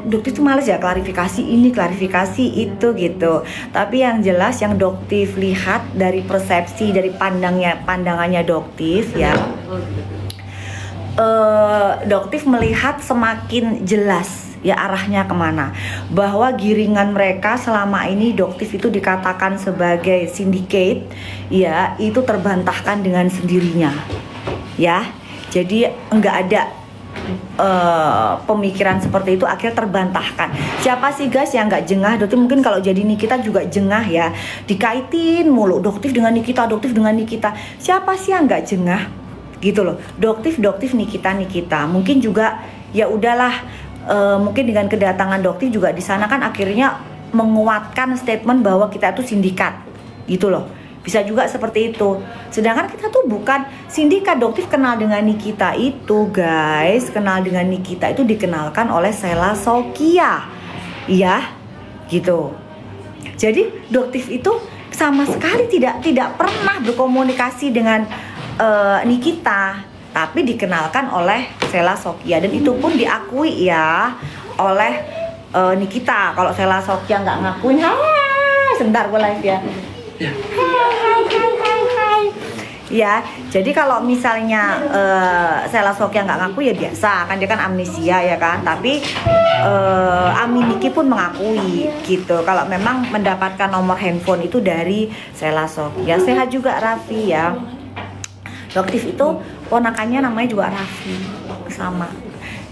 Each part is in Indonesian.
Doktif tuh males ya klarifikasi ini klarifikasi itu gitu. Tapi yang jelas yang Doktif lihat dari persepsi dari pandangannya Doktif ya, Doktif melihat semakin jelas ya arahnya kemana, bahwa giringan mereka selama ini Doktif itu dikatakan sebagai syndicate ya, itu terbantahkan dengan sendirinya ya. Jadi enggak ada pemikiran seperti itu, akhirnya terbantahkan. Siapa sih guys yang nggak jengah? Doktif mungkin kalau jadi Nikita juga jengah ya, dikaitin mulu Doktif dengan Nikita, Doktif dengan Nikita. Siapa sih yang nggak jengah gitu loh? Doktif Nikita. Mungkin juga ya udahlah, mungkin dengan kedatangan Doktif juga di sana kan akhirnya menguatkan statement bahwa kita itu sindikat gitu loh. Bisa juga seperti itu. Sedangkan kita tuh bukan sindikat. Doktif kenal dengan Nikita itu guys, kenal dengan Nikita itu dikenalkan oleh Sheila Sokya ya gitu. Jadi Doktif itu sama sekali tidak pernah berkomunikasi dengan Nikita, tapi dikenalkan oleh Sheila Sokya, dan itu pun diakui ya oleh Nikita. Kalau Sheila Sokya nggak ngakuin, sebentar gue live ya. Ya, jadi kalau misalnya Sheila Sokya nggak ngaku ya biasa kan, dia kan amnesia ya kan. Tapi Ami Niki pun mengakui gitu kalau memang mendapatkan nomor handphone itu dari Sheila Sokya. Sehat juga Raffi ya. Doktif itu ponakannya namanya juga Raffi, sama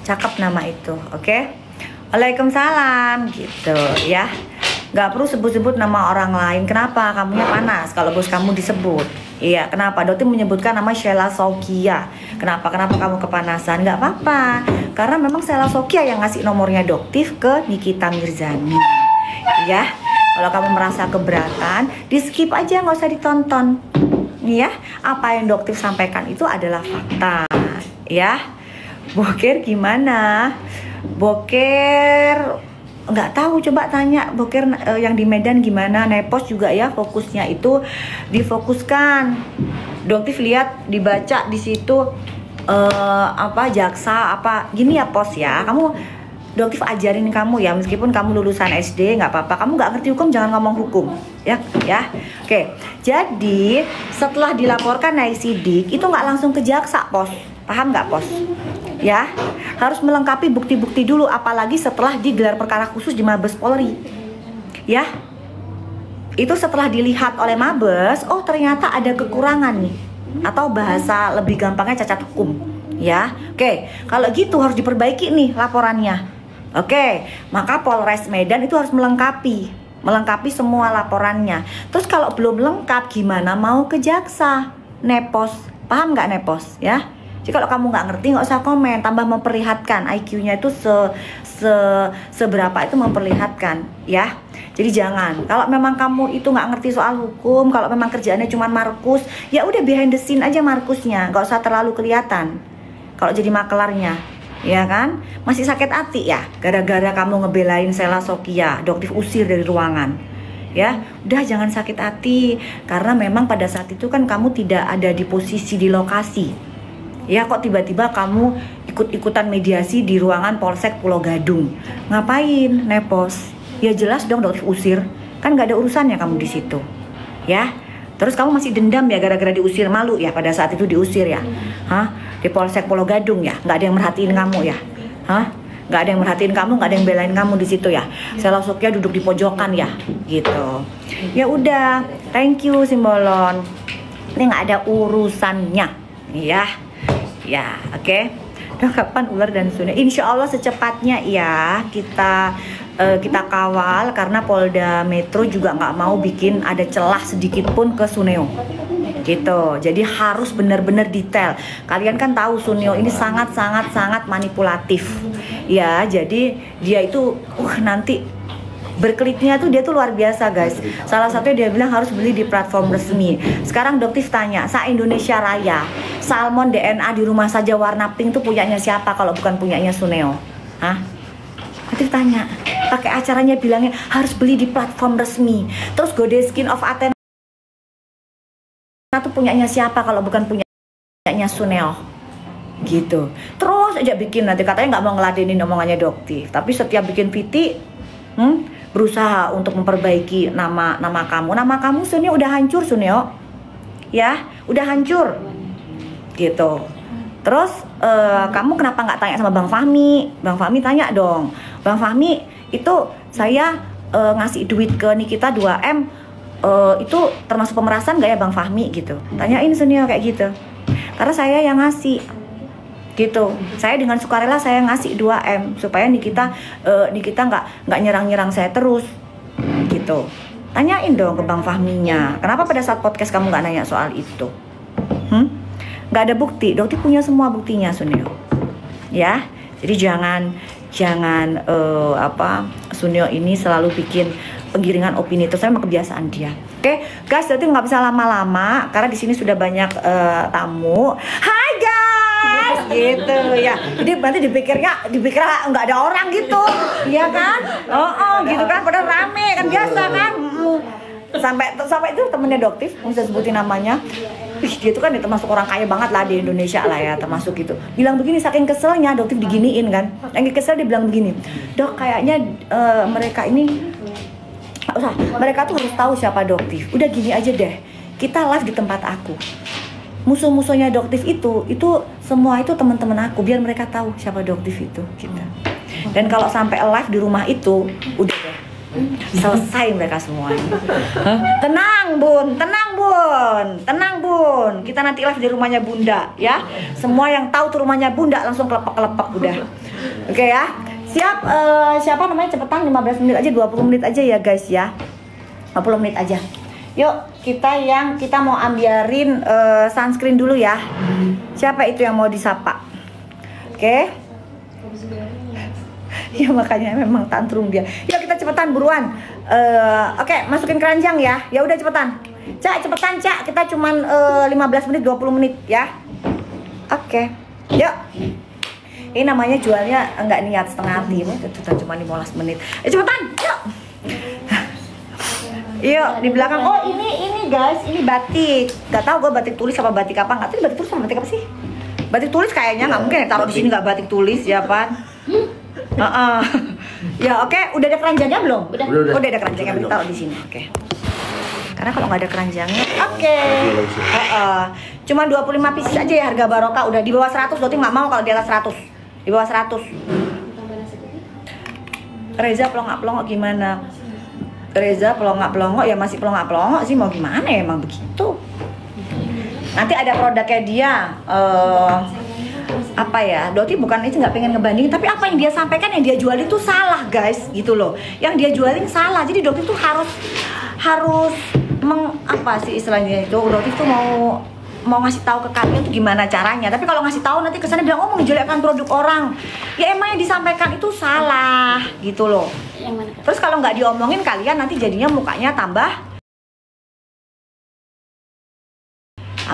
cakep nama itu. Oke, Waalaikumsalam gitu ya. Gak perlu sebut-sebut nama orang lain. Kenapa? Kamunya panas kalau bos kamu disebut. Iya, kenapa? Doktif menyebutkan nama Sheila Sokya. Kenapa kamu kepanasan? Gak apa-apa, karena memang Sheila Sokya yang ngasih nomornya Doktif ke Nikita Mirzani. Ya, kalau kamu merasa keberatan, di skip aja, nggak usah ditonton. Ya, apa yang Doktif sampaikan itu adalah fakta. Ya, Boker gimana? Boker nggak tahu, coba tanya Boker yang di Medan gimana. Nepos juga ya, fokusnya itu difokuskan. Doktif lihat dibaca di situ apa jaksa apa gini ya pos ya. Doktif ajarin kamu ya, meskipun kamu lulusan SD nggak apa-apa. Kamu nggak ngerti hukum jangan ngomong hukum ya. Oke. Jadi setelah dilaporkan naik sidik itu nggak langsung ke jaksa pos, paham nggak pos? Ya, harus melengkapi bukti-bukti dulu, apalagi setelah digelar perkara khusus di Mabes Polri. Ya, itu setelah dilihat oleh Mabes, oh ternyata ada kekurangan nih, atau bahasa lebih gampangnya cacat hukum. Ya, oke, kalau gitu harus diperbaiki nih laporannya. Oke, maka Polres Medan itu harus melengkapi semua laporannya. Terus kalau belum lengkap gimana mau ke jaksa? Nepos, paham nggak nepos? Ya. Jadi kalau kamu nggak ngerti nggak usah komen, tambah memperlihatkan IQ-nya itu seberapa itu memperlihatkan ya. Jadi jangan, kalau memang kamu itu nggak ngerti soal hukum, kalau memang kerjaannya cuma markus, ya udah behind the scene aja markusnya, nggak usah terlalu kelihatan. Kalau jadi makelarnya, ya kan, masih sakit hati ya, gara-gara kamu ngebelain Sheila Sokya, Doktif usir dari ruangan. Ya, udah jangan sakit hati, karena memang pada saat itu kan kamu tidak ada di posisi di lokasi. Ya kok tiba-tiba kamu ikut-ikutan mediasi di ruangan Polsek Pulau Gadung. Ngapain nepos? Ya jelas dong Doktif usir. Kan nggak ada urusannya kamu di situ. Ya. Terus kamu masih dendam ya gara-gara diusir, malu ya pada saat itu diusir ya. Di Polsek Pulau Gadung ya. Nggak ada yang merhatiin kamu ya. Nggak ada yang merhatiin kamu, nggak ada yang belain kamu di situ ya. Sheila Sokya duduk di pojokan ya. Gitu. Ya udah, thank you Simbolon. Ini nggak ada urusannya. Ya, oke. Nah, kapan ular dan Suneo? Insya Allah secepatnya ya kita kawal, karena Polda Metro juga nggak mau bikin ada celah sedikit pun ke Suneo. Gitu. Jadi harus benar-benar detail. Kalian kan tahu Suneo ini sangat manipulatif. Ya, jadi dia itu nanti berkelitnya tuh dia tuh luar biasa guys. Salah satunya dia bilang harus beli di platform resmi. Sekarang Doktif tanya, Indonesia Raya, salmon DNA di rumah saja warna pink tuh punyanya siapa kalau bukan punyanya Suneo? Doktif tanya, pakai acaranya bilangnya harus beli di platform resmi. Terus Gode Skin of Athena tuh punyanya siapa kalau bukan punyanya Suneo? gitu. Terus aja bikin, nanti katanya nggak mau ngeladenin omongannya Doktif, tapi setiap bikin VT berusaha untuk memperbaiki nama kamu. Nama kamu Sunio udah hancur, Sunio. Ya, udah hancur. Gitu. Terus kamu kenapa nggak tanya sama Bang Fahmi? Bang Fahmi tanya dong. Bang Fahmi, itu saya ngasih duit ke Nikita 2M, itu termasuk pemerasan nggak ya Bang Fahmi gitu? Tanyain Sunio kayak gitu. Karena saya yang ngasih gitu. Saya dengan sukarela saya ngasih 2M supaya Nikita nggak nyerang saya terus gitu. Tanyain dong ke Bang Fahminya, kenapa pada saat podcast kamu nggak nanya soal itu? Nggak ada bukti. Dokter punya semua buktinya, Sunio. Ya, jadi jangan Sunio ini selalu bikin penggiringan opini, itu saya memang kebiasaan dia. Oke, guys, Dokter nggak bisa lama-lama karena di sini sudah banyak tamu. Hai guys, gitu ya. Jadi nanti dipikirnya nggak ada orang gitu, ya kan? Gitu kan, padahal rame kan, biasa kan. Sampai itu temennya Doktif, bisa sebutin namanya. Dia itu kan termasuk orang kaya banget lah di Indonesia lah ya, termasuk gitu. Bilang begini, saking keselnya Doktif diginiin kan. Yang kesel dia bilang begini, Dok, kayaknya mereka ini mereka tuh harus tahu siapa Doktif. Udah gini aja deh, kita live di tempat aku. Musuh-musuhnya Doktif itu semua itu teman-teman aku, biar mereka tahu siapa Doktif itu gitu. Dan kalau sampai live di rumah itu, udah deh, selesai mereka semuanya. Tenang bun, kita nanti live di rumahnya Bunda ya. Semua yang tahu tuh rumahnya Bunda langsung kelepek-kelepek udah. Oke ya. Siap, siapa namanya, cepetan 15 menit aja, 20 menit aja ya guys ya. 50 menit aja. Yuk, kita mau ambilin sunscreen dulu ya. Siapa itu yang mau disapa? Oke. Ya makanya memang tantrum dia. Yuk kita cepetan buruan. Oke, masukin keranjang ya. Ya udah cepetan. Cak, cepetan Cak. Kita cuman 15 menit 20 menit ya. Oke. Yuk. Ini namanya jualnya nggak niat, setengah hati. Kita cuma 15 menit. Cepetan. Yuk. Yuk di belakang. Oh ini guys, ini batik. Gak tau gue batik tulis apa batik apa. Nggak tahu batik tulis sama batik apa sih? Batik tulis kayaknya nggak mungkin ya taruh di sini nggak batik tulis ya Pan. Ya oke, udah ada keranjangnya belum? Udah ada keranjangnya, taruh di sini. Oke. Karena kalau nggak ada keranjangnya, oke. Cuma 25 pieces aja ya harga barokah. Udah di bawah 100, Doti nggak mau kalau di atas 100. Di bawah 100. Reza pelongok-pelongok gimana? Reza pelongok-pelongok ya masih pelongok-pelongok sih, mau gimana ya, emang begitu. Nanti ada produknya dia. Apa ya, Doti bukan itu nggak pengen ngebandingin, tapi apa yang dia sampaikan, yang dia jualin tuh salah guys, gitu loh. Yang dia jualin salah, jadi Doti tuh harus apa sih istilahnya itu, Doti tuh mau ngasih tahu ke kalian tuh gimana caranya. Tapi kalau ngasih tahu nanti kesannya bilang menjelekkan produk orang. Ya emang yang disampaikan itu salah, gitu loh. Terus kalau nggak diomongin kalian nanti jadinya mukanya tambah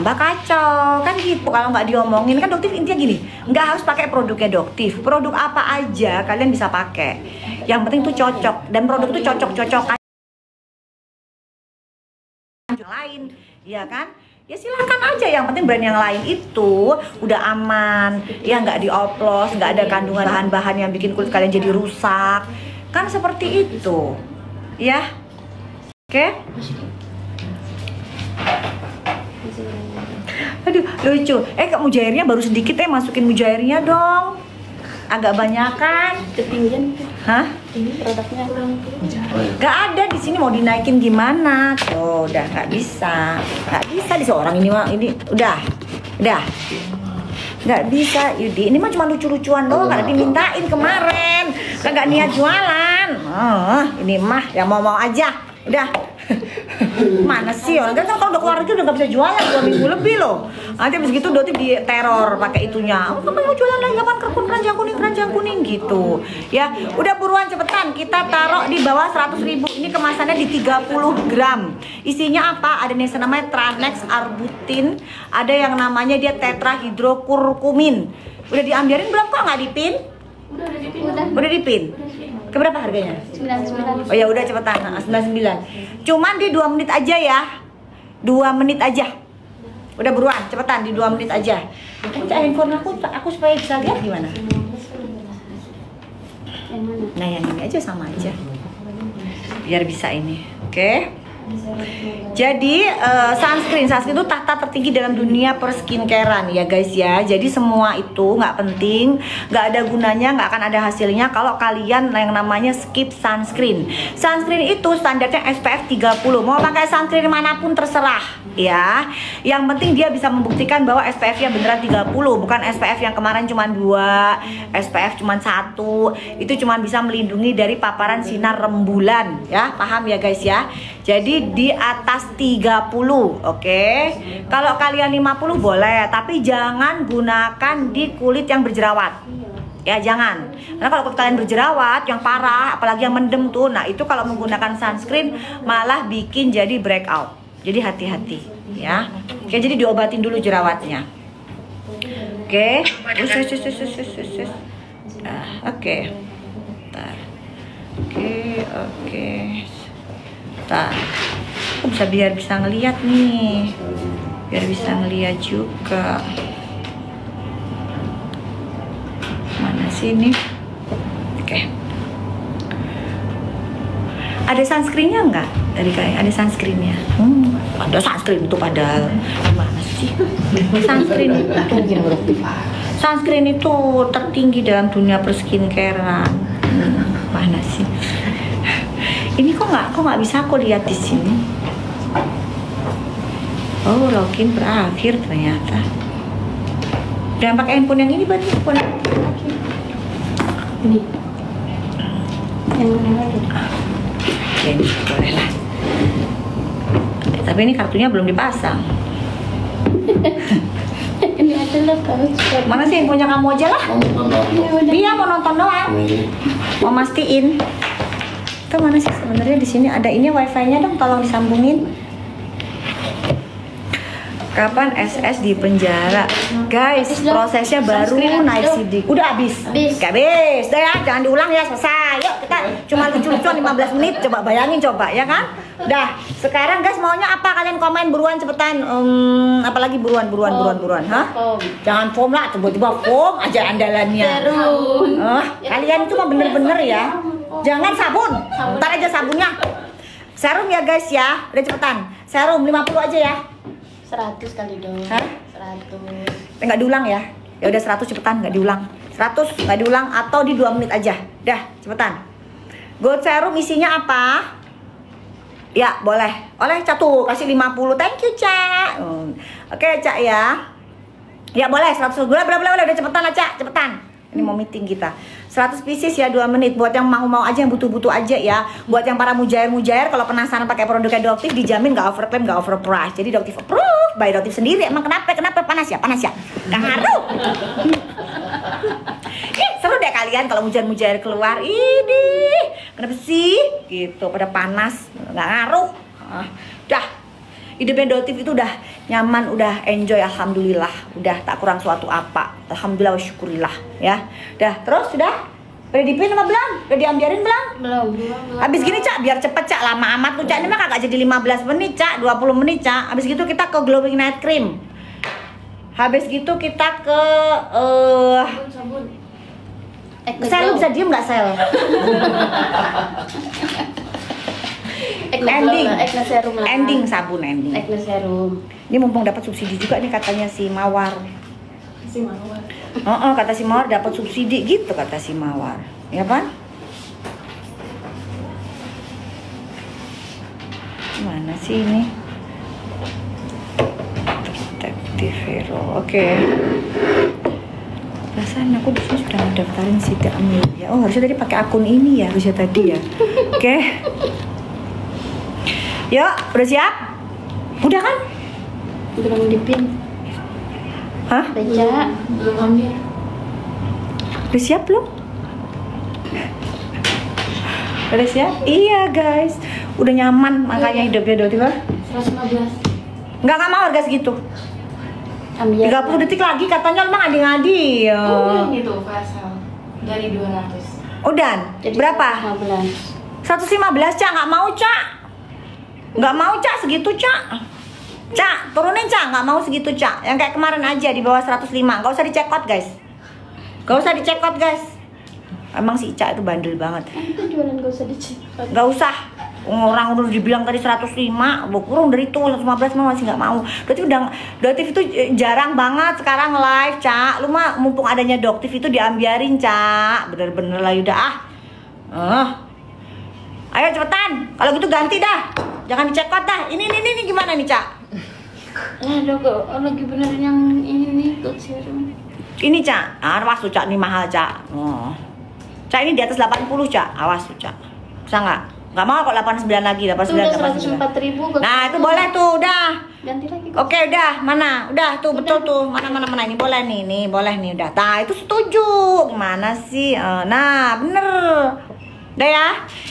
kacau kan gitu. Kalau nggak diomongin kan, Doktif intinya gini, nggak harus pakai produknya Doktif, produk apa aja kalian bisa pakai, yang penting tuh cocok, dan produk itu cocok-cocokan yang lain, ya kan, ya silahkan aja, yang penting brand yang lain itu udah aman ya, nggak dioplos, nggak ada kandungan bahan-bahan yang bikin kulit kalian jadi rusak, kan seperti itu ya. Oke. Aduh lucu. Kak mujairnya baru sedikit, masukin mujairnya dong. Agak banyakan. Ketinggian. Hah? Ini produknya. Gak ada di sini, mau dinaikin gimana? Tuh, udah nggak bisa. Nggak bisa di seorang ini mah, ini udah. Nggak bisa, Yudi. Ini mah cuma lucu-lucuan doang, karena dimintain kemarin. Kagak niat jualan. Ini mah yang mau-mau aja. Udah. Mana sih orang kan kalau udah keluar negeri udah nggak bisa jualan 2 minggu lebih loh. Nanti abis gitu Doti di teror pakai itunya. Kamu mau jualan lagi kapan, keranjang kuning gitu. Ya, udah buruan cepetan. Kita taruh di bawah 100.000. Ini kemasannya di 30 gram. Isinya apa? Ada yang namanya Tranex Arbutin, ada yang namanya dia tetrahidrokurkumin. Udah diambilin belum, kok nggak dipin? Udah dipin. Keberapa harganya? 99. Oh ya udah cepetan, 99. Cuman di 2 menit aja ya. 2 menit aja. Udah buruan, cepetan di 2 menit aja. Cak, handphone aku supaya bisa lihat gimana? Nah yang ini aja sama aja. Biar bisa ini, oke? Jadi sunscreen itu tahta tertinggi dalam dunia perskincarean ya guys ya. Jadi semua itu nggak penting, nggak ada gunanya, nggak akan ada hasilnya kalau kalian yang namanya skip sunscreen. Sunscreen itu standarnya SPF 30. Mau pakai sunscreen manapun terserah ya. Yang penting dia bisa membuktikan bahwa SPF-nya beneran 30, bukan SPF yang kemarin cuma 2, SPF cuma 1. Itu cuma bisa melindungi dari paparan sinar rembulan ya. Paham ya guys ya. Jadi di atas 30, oke? Kalau kalian 50 boleh, tapi jangan gunakan di kulit yang berjerawat. Ya jangan. Karena kalau kulit kalian berjerawat yang parah, apalagi yang mendem tuh, nah itu kalau menggunakan sunscreen malah bikin jadi breakout. Jadi hati-hati ya. Oke, jadi diobatin dulu jerawatnya. Oke. Oke. Oke. Aku biar bisa ngeliat nih, biar bisa ngeliat juga. Mana sih ini? Oke. Ada sunscreennya nggak dari kalian? Ada sunscreennya? Ada sunscreen itu padahal. Gimana sih? Sunscreen itu tertinggi dalam dunia perskincarean. Mana sih? Ini kok nggak bisa aku lihat di sini. Oh, login berakhir ternyata. Jangan pakai handphone yang ini, berarti handphone ini. Yang mana lagi? Ya, ini boleh lah. Tapi ini kartunya belum dipasang. Ini adalah kau. Mana sih handphonenya kamu aja lah? Dia mau nonton doang. Mau mastiin. Itu mana sih sebenarnya di sini ada ini wifi-nya dong, tolong disambungin. Kapan SS di penjara? Guys, prosesnya baru naik sidik. Udah habis. Gak habis. Udah ya, jangan diulang ya, selesai. Yuk kita cuma lucu-lucuan 15 menit. Coba bayangin coba ya kan? Udah. Sekarang guys maunya apa? Kalian komen buruan cepetan. Apalagi buruan. Hah? Jangan foam lah, tiba-tiba foam aja andalannya. Kalian itu mah bener-bener ya. Jangan sabun. Ntar aja sabunnya. Serum ya guys ya. Udah cepetan. Serum 50 aja ya. 100 kali dong. Hah? 100. Nggak diulang ya. Ya udah 100 cepetan, nggak diulang. 100 nggak diulang atau di 2 menit aja. Dah, cepetan. Gold serum isinya apa? Ya, boleh. Oleh Cak tuh, kasih 50. Thank you, Cak. Oke, Cak ya. Ya, boleh 100. Boleh, udah cepetan lah, Cak. Cepetan. Ini mau meeting kita. 100 pieces ya 2 menit. Buat yang mau aja, yang butuh-butuh aja ya. Buat yang para mujair-mujair kalau penasaran pakai produknya Doktif, dijamin nggak overclaim, nggak overprice. Jadi Doktif approve by Doktif sendiri. Emang kenapa panas ya? Nggak ngaruh. Seru deh kalian kalau mujair-mujair keluar. Ini kenapa sih? Gitu pada panas, nggak ngaruh. Dah. Hidupnya Doktif itu udah nyaman, udah enjoy, alhamdulillah. Udah tak kurang suatu apa. Alhamdulillah wa syukurillah ya. Dah, terus sudah? Udah dipin apa belum? Udah diambiarin belum? Belum. Habis gini, Cak, biar cepet, Cak. Lama amat tuh, Cak. Ini mah kagak jadi 15 menit, Cak. 20 menit, Cak. Habis gitu kita ke glowing night cream. Habis gitu kita ke Sabun. Sel, lu bisa diem nggak, Sel? Ending sabun ending. Acne serum. Ini mumpung dapat subsidi juga nih katanya si Mawar. Kata si Mawar dapat subsidi gitu kata si Mawar. Ya kan? Mana sih ini? Detektif Hero. Oke. Perasaan aku di sini sudah mendaftarin Siti Amelia. Oh, harusnya tadi pakai akun ini ya, harusnya tadi ya. Oke. Yuk, udah siap? Udah kan? Belum dipin. Hah? Baca. Belum ambil. Udah siap belum? Udah siap? Iya guys, udah nyaman makanya hidupnya Doktif. 115. Nggak mau harga segitu. Ambil. 30 detik lagi katanya emang ngadi-ngadi. Oh, itu pasal dari 200. Udah, berapa? 15. 115, Cak. Nggak mau, Cak. Nggak mau, Cak, segitu, Cak. Cak, turunin Cak, nggak mau segitu Cak. Yang kayak kemarin aja di bawah 105. Gak usah dicekot guys. Gak usah dicekot guys. Emang si Cak itu bandel banget. Itu jualan gak usah dicek. Gak usah. Orang udah dibilang tadi 105, kurang dari itu 115 mah masih nggak mau. Doktif itu jarang banget sekarang live, Cak. Lu mah mumpung adanya Doktif itu diambiarin, Cak. Bener-bener lah udah Ayo cepetan. Kalau gitu ganti dah. Jangan dicekot dah. Ini gimana nih, Cak? Lah, dok, lagi benerin yang ini nih, gold serum. Ini, Cak. Awas tuh, Cak, ini mahal, Cak. Cak, ini di atas 80, Cak. Awas tuh, Cak. Bisa nggak? Nggak mau kok 89 lagi, 89, 89. Nah, itu boleh tuh, udah. Ganti lagi. Oke, udah. Mana? Udah tuh, betul tuh. Mana ini boleh nih. Nih, boleh nih udah. Nah, itu setuju. Gimana sih? Nah, bener. Udah ya.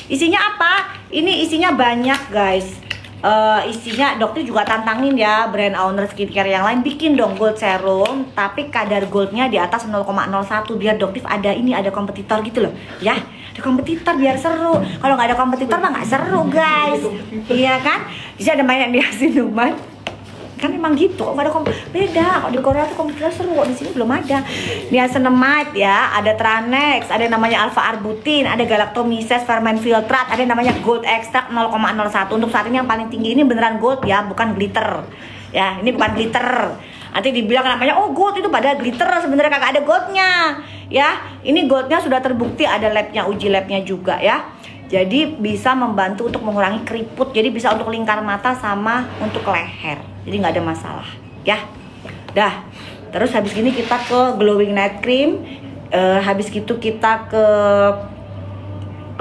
Isinya apa? Ini isinya banyak, guys. Isinya dokter juga tantangin ya brand owner skincare yang lain bikin dong gold serum tapi kadar goldnya di atas 0,01 biar dokter ada kompetitor gitu loh ya, ada kompetitor biar seru. Kalau nggak ada kompetitor mah nggak seru guys, iya kan? Bisa ada main yang niacinamide kan emang gitu, kok nggak ada beda. Kok di Korea tuh kompetitor seru, kok di sini belum ada. Niacinamide ya, ada Tranex, ada yang namanya alpha arbutin, ada galactomyces ferment filtrate, ada yang namanya gold extract 0,01. Untuk saat ini yang paling tinggi ini beneran gold ya, bukan glitter ya. Ini bukan glitter. Nanti dibilang namanya oh gold itu pada glitter, sebenarnya kagak ada goldnya ya. Ini goldnya sudah terbukti, ada labnya, uji labnya juga ya. Jadi bisa membantu untuk mengurangi keriput. Jadi bisa untuk lingkar mata sama untuk leher. Jadi nggak ada masalah ya. Dah. Terus habis gini kita ke glowing night cream. Habis gitu kita ke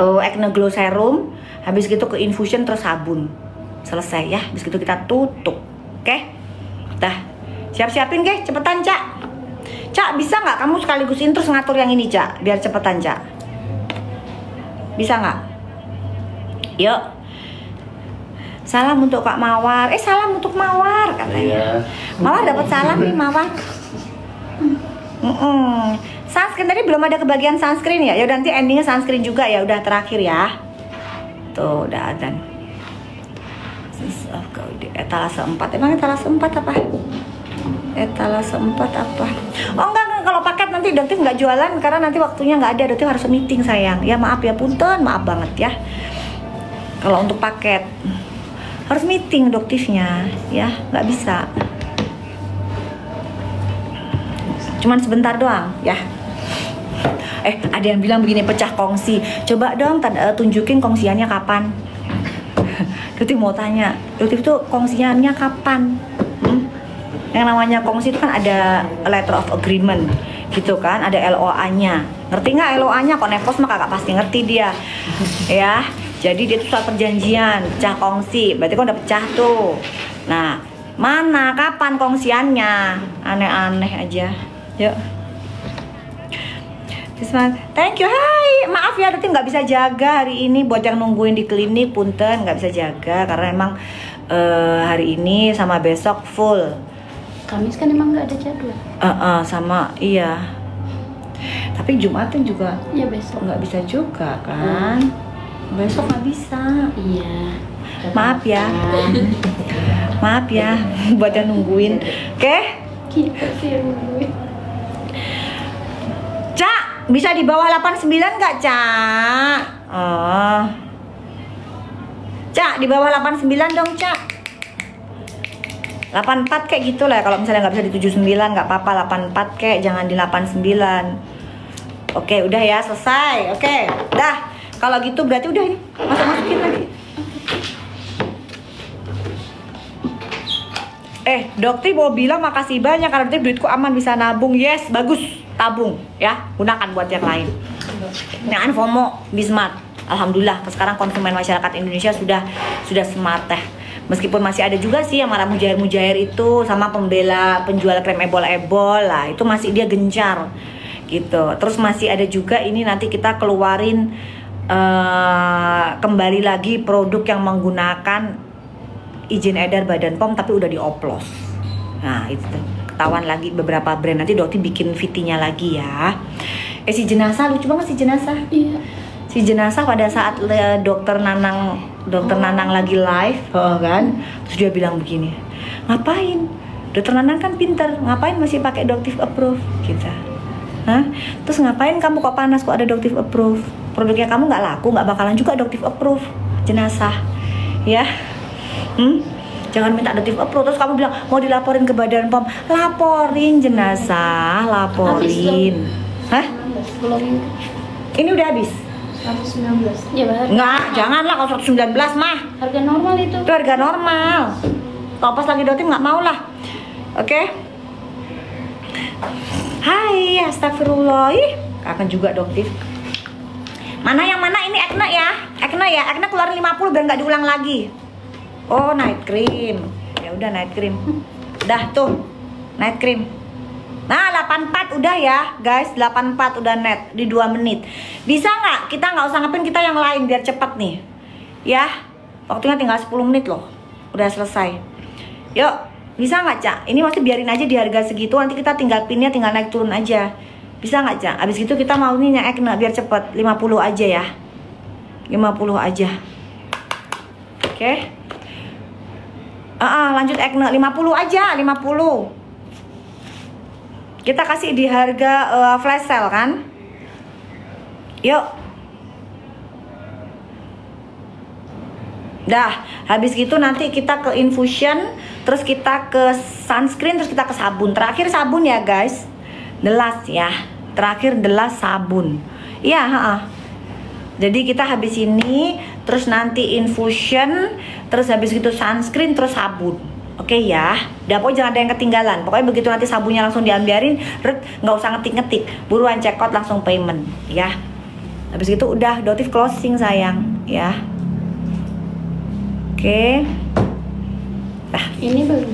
acne glow serum. Habis gitu ke infusion terus sabun. Selesai ya. Habis gitu kita tutup. Oke? Dah. Siap-siapin ke, cepetan Cak. Cak, bisa nggak kamu sekaligusin terus ngatur yang ini Cak, biar cepetan Cak. Bisa nggak? Yuk. Salam untuk Kak Mawar. Salam untuk Mawar katanya. Mawar dapat salam nih Mawar. Sunscreen tadi belum ada kebagian sunscreen ya. Ya udah nanti endingnya sunscreen juga ya. Udah terakhir ya. Tuh udah adzan. Etalase 4. Emang etalase 4 apa? Etalase 4 apa? Oh enggak. Kalau paket nanti dokter nggak jualan karena nanti waktunya nggak ada. Dokter harus meeting sayang. Ya maaf ya punten, maaf banget ya. Kalau untuk paket harus meeting doktifnya ya, nggak bisa. Cuman sebentar doang ya. Ada yang bilang begini, pecah kongsi. Coba dong tunjukin kongsiannya kapan. Doktif mau tanya, doktif tuh kongsiannya kapan? Yang namanya kongsi itu kan ada letter of agreement gitu kan, ada LOA-nya. Ngerti nggak LOA-nya? Kok nepos mah kagak pasti ngerti dia. Ya, jadi dia tuh surat perjanjian, pecah kongsi. Berarti kan udah pecah tuh. Nah, mana kapan kongsiannya? Aneh-aneh aja. Yuk. Thank you. Hai, maaf ya Dokter nggak bisa jaga hari ini buat yang nungguin di klinik, punten nggak bisa jaga karena emang hari ini sama besok full. Kamis kan emang nggak ada jadwal. Sama iya. Tapi Jumatin juga. Iya besok. Nggak bisa juga kan? Besok nggak bisa. Iya. Maaf ya. Maaf ya buat yang nungguin. Oke? Kita sih yang nungguin. Cak, bisa di bawah 89 nggak Cak? Cak, di bawah 89 dong Cak. 84 kayak gitu lah, kalau misalnya nggak bisa di 79 nggak apa-apa, 84 kayak, jangan di 89. Oke, udah ya, selesai. Oke, dah. Kalau gitu berarti udah ini, masukin lagi. Dokter mau bilang makasih banyak karena dokter duitku aman bisa nabung. Yes, bagus, tabung ya, gunakan buat yang lain. Jangan FOMO, be smart. Alhamdulillah, sekarang konsumen masyarakat Indonesia sudah smart teh. Meskipun masih ada juga sih yang marah mujair-mujair itu sama pembela penjual krem ebol-ebol lah, itu masih dia gencar gitu. Terus masih ada juga ini nanti kita keluarin kembali lagi produk yang menggunakan izin edar Badan POM tapi udah dioplos. Nah itu ketahuan lagi beberapa brand, nanti Dokter bikin VT-nya lagi ya. Si jenazah lucu banget si jenazah. Iya. Si jenazah pada saat dokter Nanang lagi live kan, terus dia bilang begini, Ngapain? Dokter Nanang kan pinter, ngapain masih pakai Doctive Approve kita? Hah? Terus ngapain kamu kok panas kok ada Doctive Approve? Produknya kamu nggak laku, nggak bakalan juga Doctive Approve jenazah, ya? Jangan minta Doctive Approve terus kamu bilang mau dilaporin ke Badan POM. Laporin jenazah, laporin. Hah? Belum. Ini udah habis? 119. Ya benar. Enggak, janganlah kalau 119 mah. Harga normal itu. Itu harga normal. Kalau pas lagi dotim nggak mau lah. Oke? Hai, astagfirullah. Ih, akan juga doktif. Mana yang mana ini Acne ya? Acne ya, Acne keluarin 50 biar nggak diulang lagi. Oh, night cream. Ya udah night cream. Udah tuh, night cream. Nah, 84 udah ya, guys. 84 udah net di 2 menit. Bisa nggak? Kita nggak usah ngapain, kita yang lain biar cepet nih. Ya, waktunya tinggal 10 menit loh. Udah selesai. Yuk, bisa nggak, Cak? Ini masih biarin aja di harga segitu. Nanti kita tinggal pinnya, tinggal naik turun aja. Bisa nggak, Cak? Abis itu kita mau nih Acne biar cepet. 50 aja ya. 50 aja. Oke. Lanjut Acne 50 aja, 50. Kita kasih di harga flash sale kan? Yuk. Dah, habis gitu nanti kita ke infusion, terus kita ke sunscreen, terus kita ke sabun. Terakhir sabun ya, guys. The last ya. Terakhir the last sabun. Iya, Jadi kita habis ini, terus nanti infusion, terus habis gitu sunscreen, terus sabun. Oke ya, pokoknya jangan ada yang ketinggalan. Pokoknya begitu nanti sabunnya langsung diambiarin, nggak usah ngetik-ngetik. Buruan check out langsung payment, ya. Habis itu udah Dotif closing sayang, ya. Oke. Nah, Ini baru.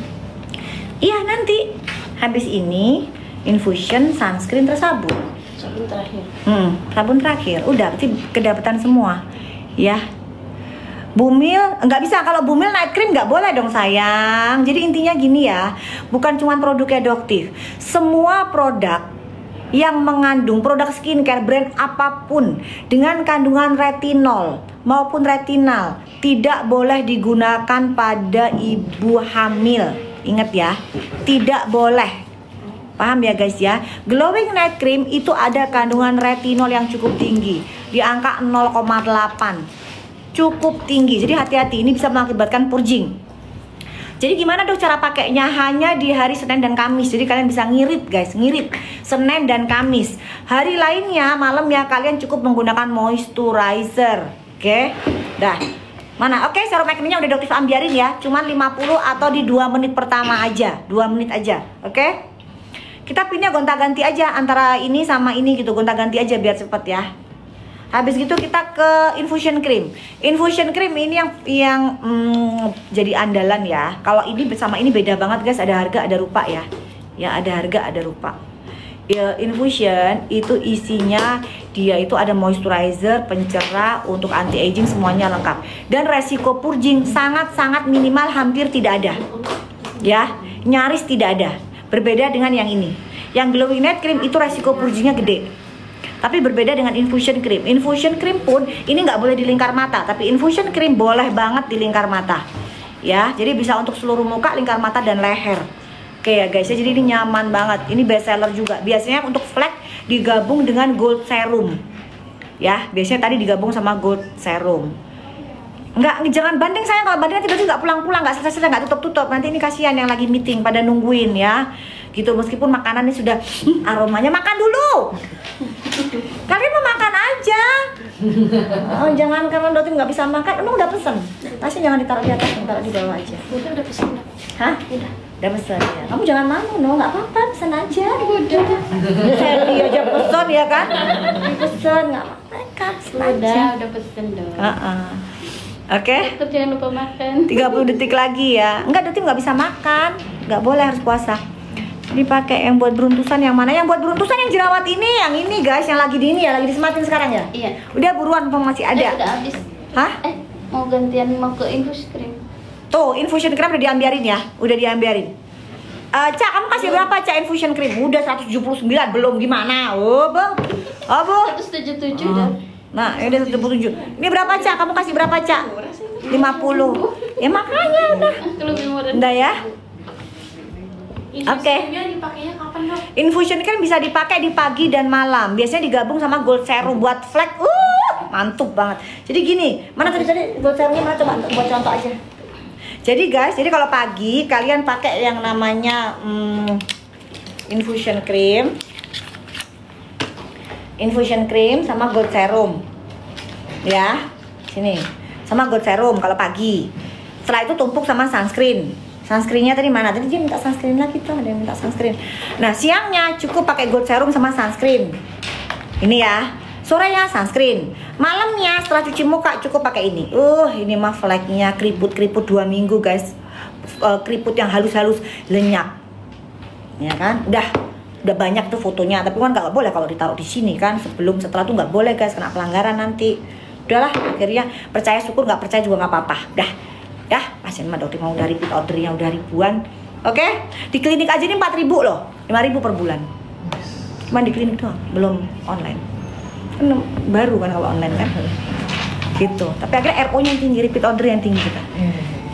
iya nanti habis ini infusion, sunscreen, terus sabun. Sabun terakhir. Sabun terakhir. Udah, berarti kedapatan semua, ya. Bumil, nggak bisa, kalau Bumil night cream nggak boleh dong sayang. Jadi intinya gini ya, bukan cuma produknya Doctive. Semua produk yang mengandung produk skincare brand apapun dengan kandungan retinol maupun retinal tidak boleh digunakan pada ibu hamil. Ingat ya, tidak boleh. Paham ya guys ya? Glowing night cream itu ada kandungan retinol yang cukup tinggi, di angka 0,8. Cukup tinggi, jadi hati-hati, ini bisa mengakibatkan purging. Jadi gimana dong cara pakainya? Hanya di hari Senin dan Kamis, jadi kalian bisa ngirit guys, ngirit Senin dan Kamis. Hari lainnya malamnya kalian cukup menggunakan moisturizer. Oke, dah. Mana? Oke, serum acne-nya udah Doctive ambiarin ya, cuman 50 atau di 2 menit pertama aja, 2 menit aja. Oke, kita pinnya gonta-ganti aja antara ini sama ini gitu, gonta-ganti aja biar cepet ya. Habis gitu kita ke infusion cream. Infusion cream ini yang jadi andalan ya. Kalau ini sama ini beda banget guys, ada harga ada rupa ya. Ya ada harga ada rupa. Ya, infusion itu isinya dia itu ada moisturizer, pencerah, untuk anti aging semuanya lengkap. Dan resiko purging sangat-sangat minimal, hampir tidak ada. Ya, nyaris tidak ada. Berbeda dengan yang ini. Yang glowing night cream itu resiko purgingnya gede. Tapi berbeda dengan infusion cream. Infusion cream pun ini nggak boleh di lingkar mata, tapi infusion cream boleh banget di lingkar mata. Ya, jadi bisa untuk seluruh muka, lingkar mata dan leher. Oke ya guys, jadi ini nyaman banget. Ini best seller juga. Biasanya untuk flek digabung dengan gold serum. Ya, biasanya tadi digabung sama gold serum. Jangan banding sayang, kalau banding tiba-tiba nggak pulang-pulang, nggak selesai, nggak tutup-tutup. Nanti ini kasihan yang lagi meeting pada nungguin ya. Gitu, meskipun makanannya sudah aromanya, makan dulu. Kalian mau makan aja. Oh, jangan karena Dotim nggak bisa makan. Emang udah pesen? Pasti jangan ditaruh di atas, ditaruh di bawah aja. Udah pesen. Hah? Udah pesen ya. Kamu jangan malu, nggak apa-apa, pesen aja. Udah. Sally aja pesen ya kan? Pesen nggak apa-apa, pesen aja. Udah pesen dong. Oke. Tetap jangan lupa makan. 30 detik lagi ya. Enggak, Dotim nggak bisa makan. Nggak boleh, harus puasa. Dipakai yang buat beruntusan yang mana? Yang buat beruntusan yang jerawat ini, yang ini guys, yang lagi di ini ya, lagi disematin sekarang ya? Iya. Udah buruan, masih ada. Udah habis. Hah? Mau gantian mau ke infus cream. Tuh, infusion cream udah diambiarin ya, udah diambiarin. Cak, kamu kasih berapa Cak infusion cream? Udah 179, belum gimana? Oh, Bang. Oh, Bu. 177 dah. Nah, ini udah 177. Ini berapa Cak? Kamu kasih berapa Cak? 50. Ya makanya udah. Lebih murah. Udah ya. Infusionnya dipakainya kapan, Dok? Infusion kan bisa dipakai di pagi dan malam. Biasanya digabung sama gold serum buat flek. Mantap banget. Jadi gini, mana tadi gold serumnya mana, coba buat contoh aja. Jadi guys, jadi kalau pagi kalian pakai yang namanya infusion cream sama gold serum. Ya, sini. Sama gold serum kalau pagi. Setelah itu tumpuk sama sunscreen. Sunscreennya tadi mana? Tadi dia minta sunscreen lagi tuh, ada yang minta sunscreen. Nah, siangnya cukup pakai gold serum sama sunscreen. Ini ya. Sorenya sunscreen. Malamnya setelah cuci muka cukup pakai ini. Ini mah fleknya keriput-keriput 2 minggu, guys. Keriput yang halus-halus lenyap. Ya kan? Udah banyak tuh fotonya, tapi kan nggak boleh kalau ditaruh di sini kan. Sebelum setelah tuh nggak boleh, guys, kena pelanggaran nanti. Udahlah, akhirnya percaya syukur, nggak percaya juga nggak apa-apa. Dah, pasien mah dokter mau dari repeat ordernya udah ribuan. Oke? Di klinik aja ini 4.000 loh, 5.000 per bulan. Cuman di klinik doang, belum online. Kan baru kan kalau online kan gitu, tapi akhirnya RO nya yang tinggi, repeat order yang tinggi kita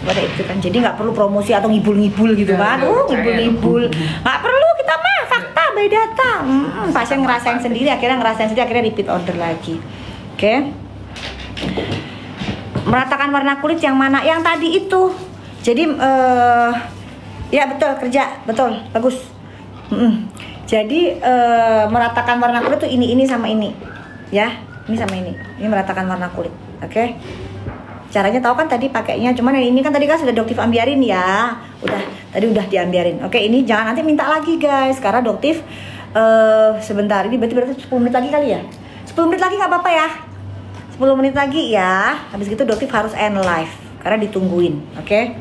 pada itu kan, jadi nggak perlu promosi atau ngibul-ngibul gitu kan. Ngibul-ngibul nggak perlu, kita mah fakta by data. Pasien ngerasain sendiri, akhirnya repeat order lagi. Oke. Meratakan warna kulit yang mana? Yang tadi itu. Jadi ya betul, kerja betul, bagus. Jadi meratakan warna kulit tuh ini sama ini. Ya, ini sama ini meratakan warna kulit. Oke. Caranya tahu kan tadi pakainya, cuman yang ini kan tadi kan sudah Doktif ambiarin ya. Tadi udah diambiarin. Oke, ini jangan nanti minta lagi, guys, karena Doktif sebentar, ini berarti 10 menit lagi kali ya. 10 menit lagi nggak apa-apa ya. 10 menit lagi ya. Habis gitu Doktif harus end live karena ditungguin. Oke.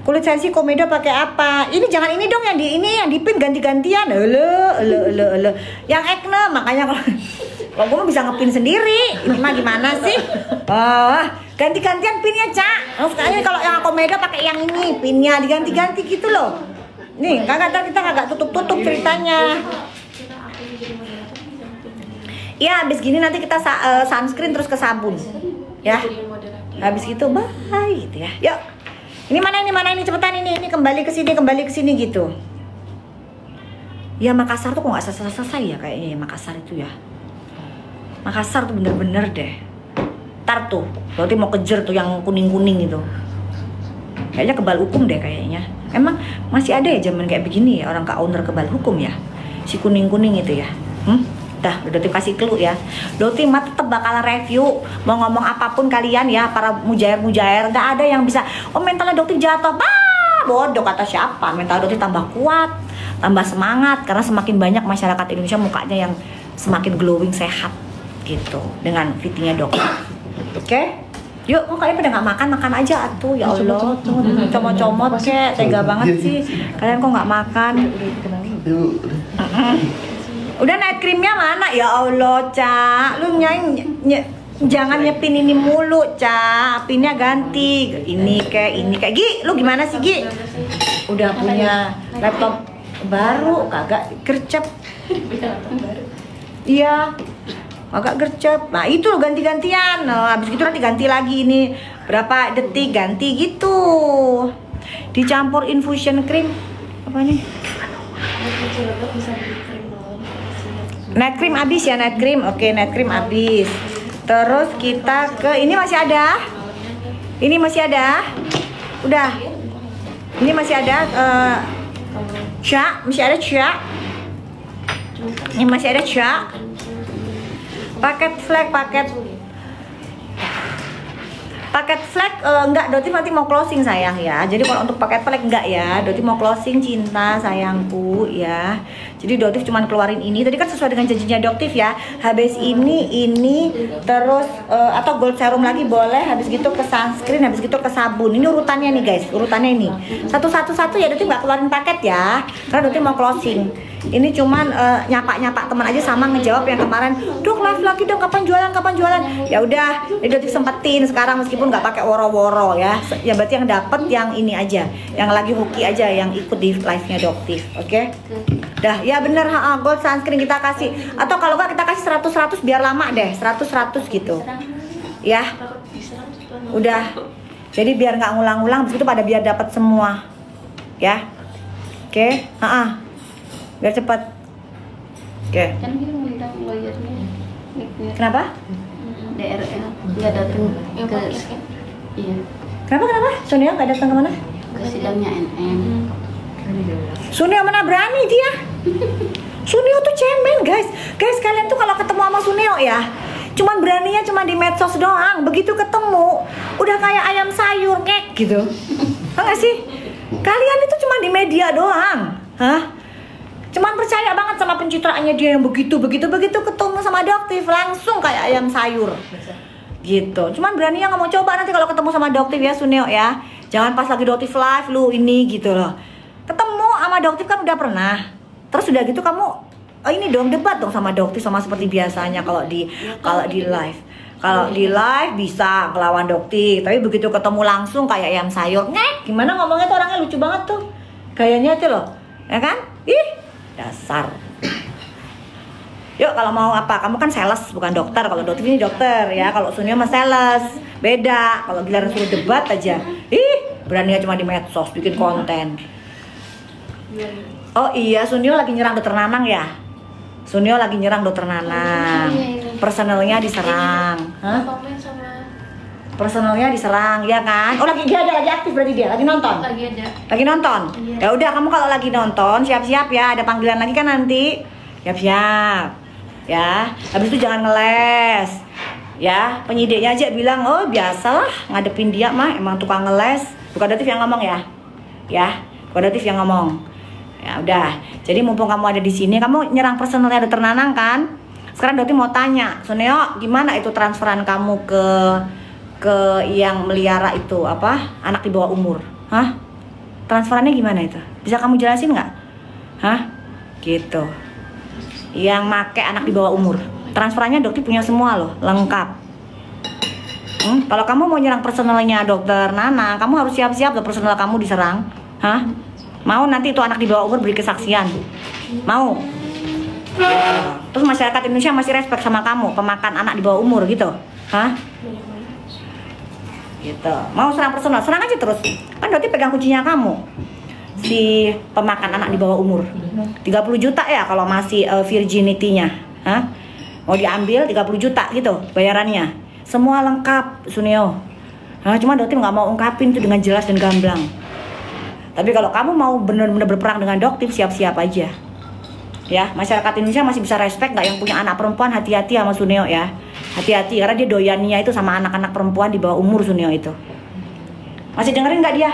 Kulit sensi komedo pakai apa? Ini jangan ini dong, yang di pin ganti-gantian. Yang acne, makanya kalau gue bisa ngepin sendiri. Ini mah gimana sih? Ganti-gantian pinnya, Cak. Makanya kalau yang komedo pakai yang ini, pinnya diganti-ganti gitu loh. Nih, kita kagak tutup-tutup ceritanya. Ya, habis gini nanti kita sunscreen terus ke sabun. Ya. Habis gitu bye gitu ya. Yuk. Ini mana ini cepetan ini kembali ke sini gitu. Ya Makassar tuh kok nggak selesai ya kayaknya Makassar itu ya. Makassar tuh bener-bener deh. Ntar tuh, berarti mau kejar tuh yang kuning-kuning itu. Kayaknya kebal hukum deh kayaknya. Emang masih ada ya zaman kayak begini ya, orang ke owner kebal hukum ya. Si kuning-kuning itu ya. Dah, udah kasih clue ya. Doti mah tetep bakal review. Mau ngomong apapun kalian ya, para mujair-mujair, nggak ada yang bisa. Mentalnya Doti jatuh, bodoh kata siapa. Mental Doti tambah kuat, tambah semangat, karena semakin banyak masyarakat Indonesia mukanya yang semakin glowing, sehat gitu dengan fittingnya Dok. Oke? Yuk, kok kalian pada nggak makan aja atuh, ya Allah. Comot-comot kek, tega banget sih. Kalian kok nggak makan? Udah night creamnya mana? Ya Allah, Cak. Lu jangan nyepin ini mulu, Cak. Pinnya ganti. Ini kayak Gi, lu gimana sih, Gi? Udah punya laptop baru, kagak gercep. Iya. Agak gercep. Nah, itu lo ganti-gantian. Nah, habis itu nanti ganti lagi ini. Berapa detik ganti gitu. Dicampur infusion cream. Apa nih? Night cream habis ya, night cream. Oke, night cream habis. Terus kita ke ini masih ada. Ini masih ada. Udah. Ini masih ada masih ada Cia. Ini masih ada Cia. Paket flag enggak, Doti nanti mau closing sayang ya. Jadi kalau untuk paket flag enggak ya, Doti mau closing cinta sayangku ya. Jadi Doktif cuma keluarin ini. Tadi kan sesuai dengan janjinya Doktif ya. Habis ini terus atau gold serum lagi boleh. Habis gitu ke sunscreen, habis gitu ke sabun. Ini urutannya nih guys, urutannya ini. Satu ya, Doktif nggak keluarin paket ya. Karena Doktif mau closing. Ini cuman nyapa teman aja sama ngejawab yang kemarin, Dok live lagi dong, kapan jualan? Ya udah, Doktif sempetin sekarang meskipun nggak pakai woro-woro ya. Ya berarti yang dapat yang ini aja, yang lagi hoki aja, yang ikut di live-nya Doktif, oke? Dah, ya bener, gold sunscreen kita kasih. Atau kalau nggak kita kasih 100 biar lama deh, 100 gitu. Ya, udah. Jadi biar nggak ngulang-ngulang, begitu pada biar dapat semua, ya. Oke, biar cepat. Oke. Kan kita minta lawyernya. Kenapa? DRL nggak datang Yang ke podcast kan? iya Kenapa? Sunio nggak datang kemana? ke sidangnya NM. Sunio mana berani dia? Sunio tuh cemen guys. Guys kalian tuh kalau ketemu sama Sunio ya, cuman beraninya cuma di medsos doang. Begitu ketemu, udah kayak ayam sayur ngek gitu. Enggak sih? Kalian itu cuma di media doang. Hah? Cuman percaya banget sama pencitraannya dia yang begitu ketemu sama Doktif langsung kayak ayam sayur gitu. Cuman beraninya nggak mau coba nanti kalau ketemu sama Doktif ya Sunio ya. Jangan pas lagi Doktif live lu ini gitu loh. Ketemu sama Doktif kan udah pernah. Terus udah gitu kamu ini dong debat dong sama Doktif sama seperti biasanya kalau di live. Kalau di live bisa ngelawan Doktif, tapi begitu ketemu langsung kayak ayam sayur. Gimana ngomongnya tuh orangnya lucu banget tuh. Gayanya itu loh. Ya kan? Ih, dasar. Yuk kalau mau apa? Kamu kan sales bukan dokter. Kalau Doktif ini dokter ya. Kalau Sunio mah sales. Beda. Kalau giliran suruh debat aja. Ih, beraninya cuma di medsos bikin konten. Oh iya, Sunio lagi nyerang Dokter Nanang ya? Sunio lagi nyerang Dokter Nanang. Personalnya diserang. Hah? Komen sama Personalnya diserang, ya kan? Oh lagi lagi aktif berarti dia, lagi nonton. lagi ada. Lagi nonton? Iya. Ya udah kamu kalau lagi nonton siap-siap ya, ada panggilan lagi kan nanti. Siap-siap. Ya, habis itu jangan ngeles. Ya, penyidiknya aja bilang, "Oh, biasalah ngadepin dia mah emang tukang ngeles." Bukan Doktif yang ngomong ya. Ya, bukan Doktif yang ngomong. Ya udah. Jadi mumpung kamu ada di sini, kamu nyerang personalnya Dokter Nanang kan? Sekarang Doktif mau tanya, Sunio, gimana itu transferan kamu ke yang melihara itu apa? Anak di bawah umur. Hah? Transferannya gimana itu? Bisa kamu jelasin nggak? Hah? Gitu. Yang make anak di bawah umur. Transferannya Doktif punya semua loh, lengkap. Kalau kamu mau nyerang personalnya Dokter Nana, kamu harus siap-siap loh personal kamu diserang. Hah? Mau nanti itu anak di bawah umur beri kesaksian? Mau? Terus masyarakat Indonesia masih respect sama kamu, pemakan anak di bawah umur gitu? Hah? Gitu. Mau serang personal, serang aja terus. Kan Doktif pegang kuncinya kamu. Si pemakan anak di bawah umur. 30 juta ya kalau masih virginity-nya. Hah? Mau diambil 30 juta gitu bayarannya. Semua lengkap, Sunio. Nah, cuma Doktif nggak mau ungkapin itu dengan jelas dan gamblang. Tapi kalau kamu mau benar-benar berperang dengan Doktif, siap-siap aja. Ya, masyarakat Indonesia masih bisa respect nggak yang punya anak perempuan, hati-hati sama Sunio ya. Hati-hati karena dia doyannya itu sama anak-anak perempuan di bawah umur Sunio itu. Masih dengerin nggak dia?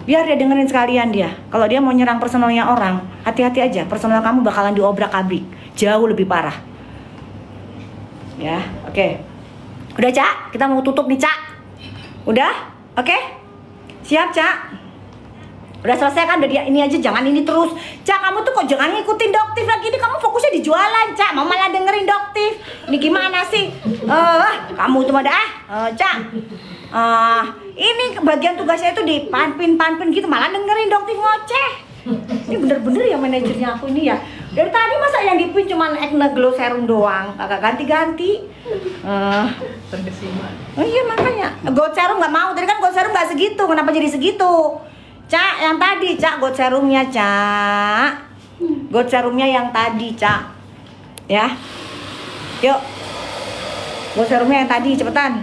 Biar dia dengerin sekalian dia. Kalau dia mau nyerang personalnya orang, hati-hati aja. Personal kamu bakalan diobrak-abrik, jauh lebih parah. Ya, oke. Udah Cak, kita mau tutup nih Cak. Udah? Oke? Siap Cak? Udah selesai kan? Udah dia ini aja, jangan ini terus. Cak, kamu tuh kok jangan ngikutin Doktif lagi. Ini kamu fokusnya di jualan, Cak. Mau malah dengerin Doktif. Ini gimana sih? Kamu tuh pada Cak. Ini bagian tugasnya itu di panpin gitu, malah dengerin Doktif ngoceh. Ini bener-bener ya manajernya aku ini ya. Dari tadi masa yang dipin cuman Acne Glow Serum doang, kagak ganti-ganti. Oh iya makanya Gold Serum nggak mau. Tadi kan Gold Serum nggak segitu, kenapa jadi segitu? Cak, yang tadi Cak, Gold Serumnya Cak. Gold Serumnya yang tadi Cak. Ya, yuk. Gold Serumnya yang tadi, cepetan.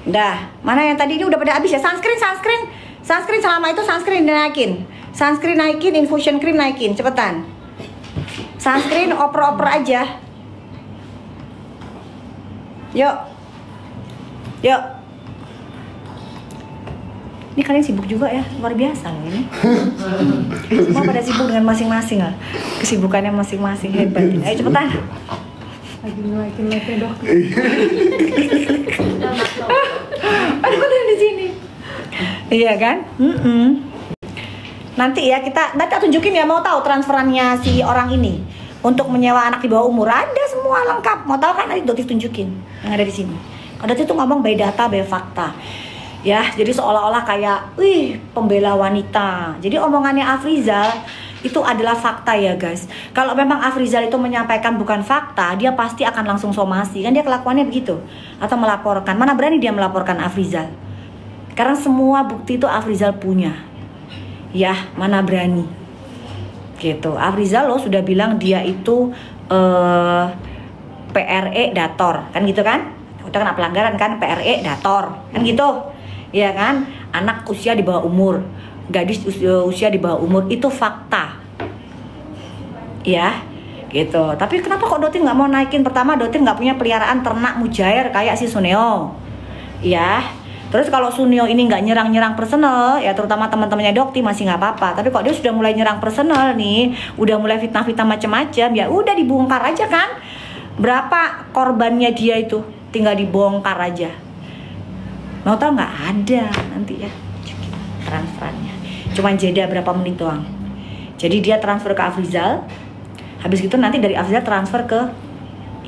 Udah, mana yang tadi ini udah pada habis ya? Sunscreen selama itu sunscreen naikin. Sunscreen naikin, infusion cream naikin, cepetan. Sunscreen oper-oper aja. Yuk. Ini kalian sibuk juga ya, luar biasa loh ini. Semua pada sibuk dengan masing-masing lah. Kesibukannya masing-masing, hebat. Ayo cepetan. Lagi naikin live dok. Aduh, udah di sini. Iya kan? Nanti ya nanti tunjukin ya, mau tahu transferannya si orang ini untuk menyewa anak di bawah umur, ada semua lengkap. Mau tahu kan, nanti Doktif tunjukin yang ada di sini. Kalau Doktif tuh ngomong by data by fakta. Ya, jadi seolah-olah kayak pembela wanita. Jadi omongannya Afrizal itu adalah fakta ya guys. Kalau memang Afrizal itu menyampaikan bukan fakta, dia pasti akan langsung somasi. Kan dia kelakuannya begitu. Atau melaporkan. Mana berani dia melaporkan Afrizal? Karena semua bukti itu Afrizal punya. Ya, mana berani. Gitu. Afrizal lo sudah bilang dia itu PRE dator, kan gitu kan? Udah kena pelanggaran kan, PRE dator, kan gitu. Ya kan? Anak usia di bawah umur, gadis usia di bawah umur, itu fakta. Ya, gitu. Tapi kenapa kok Dotin nggak mau naikin? Pertama, Dotin nggak punya peliharaan ternak mujair kayak si Suneo. Ya. Terus kalau Suneo ini nggak nyerang personal, ya terutama teman-temannya Dokti masih nggak apa-apa. Tapi kok dia sudah mulai nyerang personal nih, udah mulai fitnah-fitnah macam-macam, ya udah dibongkar aja kan. Berapa korbannya dia itu, tinggal dibongkar aja. Mau tau nggak? Ada nanti ya transferannya. Cuman jeda berapa menit doang. Jadi dia transfer ke Afrizal, habis gitu nanti dari Afrizal transfer ke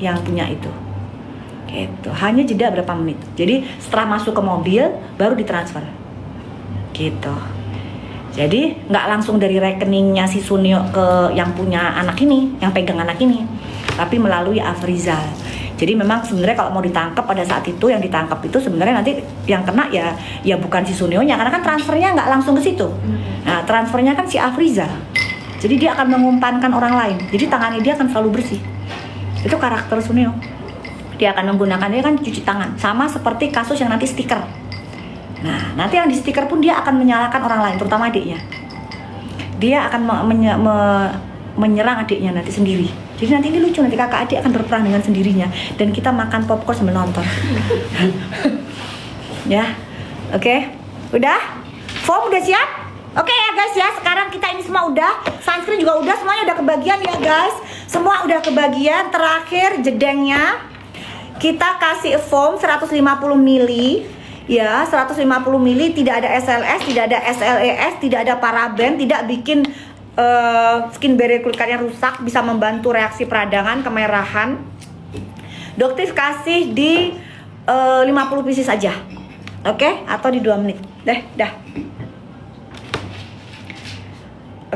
yang punya itu. Gitu. Hanya jeda berapa menit. Jadi setelah masuk ke mobil baru ditransfer. Gitu. Jadi nggak langsung dari rekeningnya si Sunio ke yang punya anak ini, yang pegang anak ini, tapi melalui Afrizal. Jadi memang sebenarnya kalau mau ditangkap pada saat itu, yang ditangkap itu sebenarnya nanti yang kena ya bukan si Sunionya, karena kan transfernya nggak langsung ke situ. Nah, transfernya kan si Afrizal. Jadi dia akan mengumpankan orang lain. Jadi tangannya dia akan selalu bersih. Itu karakter Sunio. Dia akan menggunakannya kan cuci tangan, sama seperti kasus yang nanti stiker. Nah, nanti yang di stiker pun dia akan menyalahkan orang lain, terutama adiknya. Dia akan menyerang adiknya nanti sendiri. Jadi nanti ini lucu, nanti kakak adik akan berperang dengan sendirinya dan kita makan popcorn sambil nonton. Ya, oke, udah? Form udah siap? Oke ya guys ya, sekarang kita ini semua udah, sunscreen juga udah, semuanya udah kebagian ya guys. Semua udah kebagian. Terakhir jedengnya kita kasih foam 150 ml ya, 150 ml, tidak ada SLS, tidak ada SLES, tidak ada paraben, tidak bikin skin barrier kulitnya rusak, bisa membantu reaksi peradangan, kemerahan. Dokter kasih di 50 pieces aja. Oke, atau di 2 menit. Dah.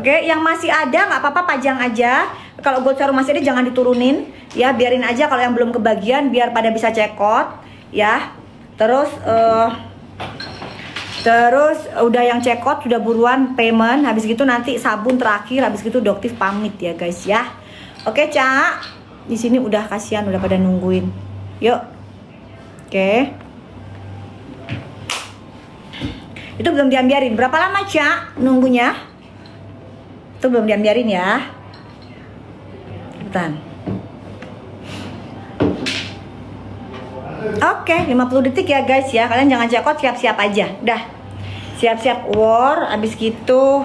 Oke, yang masih ada nggak apa-apa, pajang aja. Kalau gold serum masih ada jangan diturunin ya, biarin aja. Kalau yang belum kebagian biar pada bisa cekot ya. Terus udah yang cekot sudah buruan payment. Habis gitu nanti sabun terakhir, habis gitu Doktif pamit ya guys ya. Oke Cak, di sini udah kasihan, udah pada nungguin. Yuk. Oke. Itu belum diambiarin. Berapa lama Cak nunggunya? Itu belum diambiarin ya. Oke, 50 detik ya guys ya. Kalian jangan cekot, siap-siap aja. Dah. Siap-siap war, abis gitu.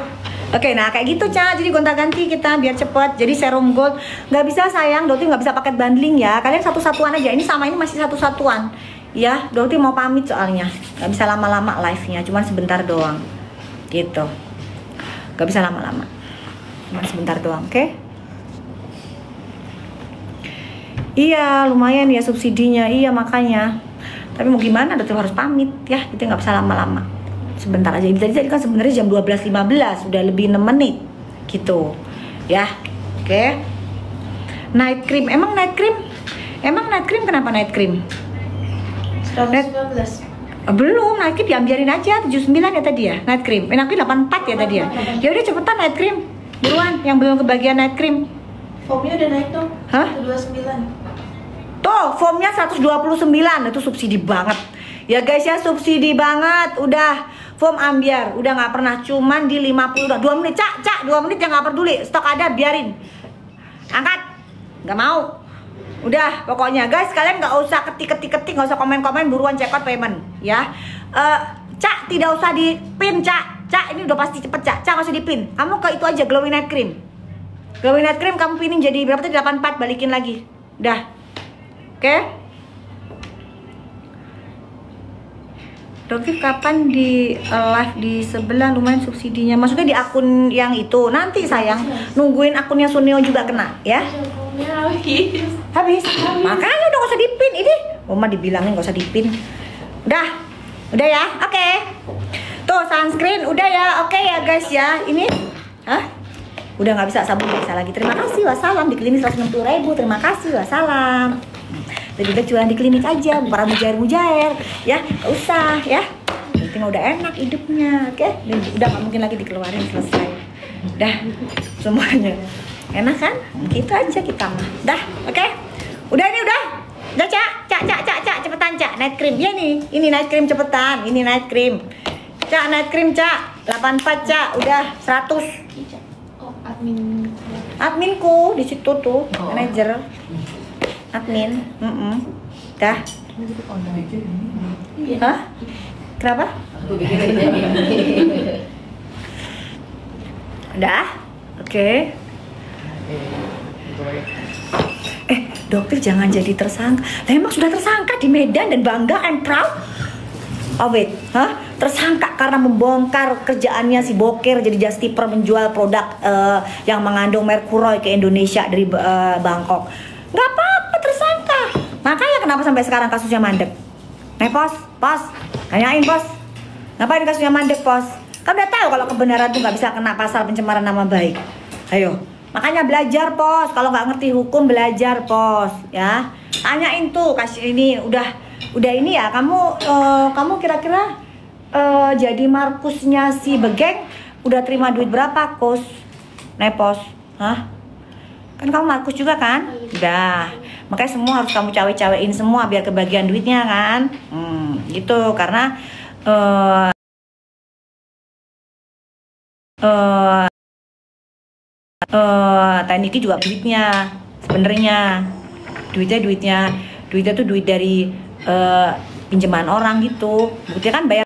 Oke, nah kayak gitu Ca. Jadi gonta-ganti kita biar cepet. Jadi serum gold nggak bisa sayang, Doti nggak bisa paket bundling ya. Kalian satu-satuan aja. Ini sama ini masih satu-satuan. Ya, Doti mau pamit soalnya. Nggak bisa lama-lama live-nya, cuman sebentar doang. Gitu. Nggak bisa lama-lama. Cuman sebentar doang, oke? Iya, lumayan ya subsidinya. Iya, makanya. Tapi mau gimana, Dokter harus pamit ya. Kita nggak bisa lama-lama. Sebentar aja. Tadi kan sebenarnya jam 12.15, udah lebih 6 menit. Gitu. Ya. Oke. Night cream. Emang night cream kenapa night cream? 119. Belum, night cream diambiarin aja 79 ya tadi ya. Night cream. Night cream 84 ya tadi ya. Ya udah cepetan night cream. Buruan yang belum kebagian night cream. Foamnya udah naik tuh. Hah? 129. Tuh, foamnya 129, itu subsidi banget. Ya guys ya, subsidi banget. Udah, foam ambiar, udah nggak pernah, cuman di 50, 2 menit, Cak, 2 menit ya nggak peduli. Stok ada, biarin. Angkat, nggak mau. Udah, pokoknya guys, kalian nggak usah ketik, nggak usah komen-komen, buruan cekot payment, ya. Cak, tidak usah di pin, Cak, ini udah pasti cepet, Cak, nggak usah di pin. Kamu ke itu aja, glowing night cream. Glowing night cream kamu pinin jadi berapa tadi? 84, balikin lagi. Udah. Oke. Dokter kapan di live di sebelah lumayan subsidinya? Maksudnya di akun yang itu. Nanti sayang, nungguin akunnya Sunio juga kena ya. Habis. Makanya udah gak usah dipin. Ini Oma dibilangin gak usah dipin. Udah ya. Oke. Tuh sunscreen udah ya. Oke ya guys ya. Ini udah nggak bisa, sabun nggak bisa lagi. Terima kasih, wassalam. Di klinik 160.000. Terima kasih, wassalam. Lebih baik jualan di klinik aja, para mujair ya, nggak usah ya. Penting mah udah enak hidupnya, oke? Dan udah nggak mungkin lagi dikeluarin, selesai. Dah semuanya enak kan? Gitu aja kita mah. Dah, oke? Udah ini udah. Udah Cak, cepetan Cak, night cream. Ya nih, ini night cream cepetan. Ini night cream. Cak, night cream Cak. 84 Cak, udah 100. Oh, admin. Adminku di situ tuh, manajer. Admin. Dah. Hah? Kenapa? Udah? Oke. Dokter jangan jadi tersangka. Lah emang sudah tersangka di Medan dan bangga and proud. Oh wait, tersangka karena membongkar kerjaannya si Boker jadi justiper menjual produk yang mengandung merkuri ke Indonesia dari Bangkok. Nggak apa-apa tersangka. Makanya kenapa sampai sekarang kasusnya mandek? Pos, tanyain pos. Ngapain kasusnya mandek pos? Kan udah tahu kalau kebenaran tuh nggak bisa kena pasal pencemaran nama baik. Ayo. Makanya belajar pos, kalau nggak ngerti hukum belajar pos, ya. Tanyain tuh, kasih ini udah ini ya. Kamu kira-kira jadi Markusnya si Begeng udah terima duit berapa kos? Nepos, hah? Kan kamu Markus juga kan? Udah, makanya semua harus kamu cawe-cawein semua biar kebagian duitnya kan? Gitu karena Taniki juga duitnya sebenarnya duitnya tuh duit dari pinjaman orang gitu, buktinya kan bayar